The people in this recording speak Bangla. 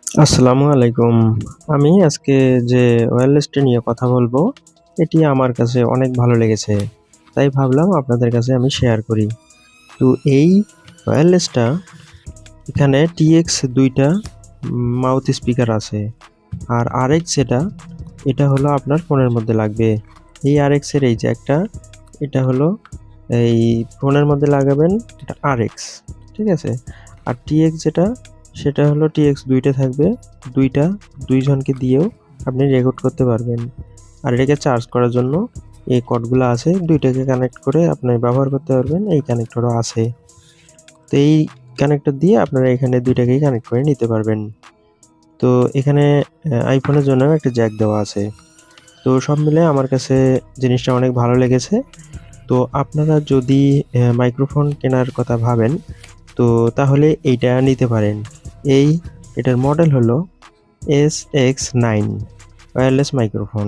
আসসালামু আলাইকুম। আমি আজকে যে ওয়্যারলেসটি নিয়ে কথা বলবো, এটি আমার কাছে অনেক ভালো লেগেছে। তাই ভাবলাম আপনাদের কাছে আমি শেয়ার করি। তো এই ওয়্যারলেসটা এখানে TX ২ টা মাউথ স্পিকার আছে। আর RX এটা হলো আপনার ফোনের মধ্যে লাগবে। এই RX এর এই জ্যাকটা, এটা হলো এই ফোনের মধ্যে লাগাবেন, এটা RX, ঠিক আছে? আর TX সেটা হলো TX ২ টা থাকবে। ২ টা ২ জনকে দিয়েও আপনি রেকর্ড করতে পারবেন। আর এটাকে চার্জ করার জন্য এই কর্ডগুলো আছে, ২ টাকে কানেক্ট করে আপনি ব্যবহার করতে পারবেন। এই কানেক্টরও আছে। তো এই কানেক্টর দিয়ে আপনারা এখানে ২ টাকেই কানেক্ট করে নিতে পারবেন। তো এখানে আইফোনের জন্যও একটা জ্যাক দেওয়া আছে। তো সব মিলে আমার কাছে জিনিসটা অনেক ভালো লেগেছে। তো আপনারা যদি মাইক্রোফোন কেনার কথা ভাবেন, তো তাহলে এইটা নিতে পারেন। এটার মডেল হলো SX9 ওয়্যারলেস মাইক্রোফোন।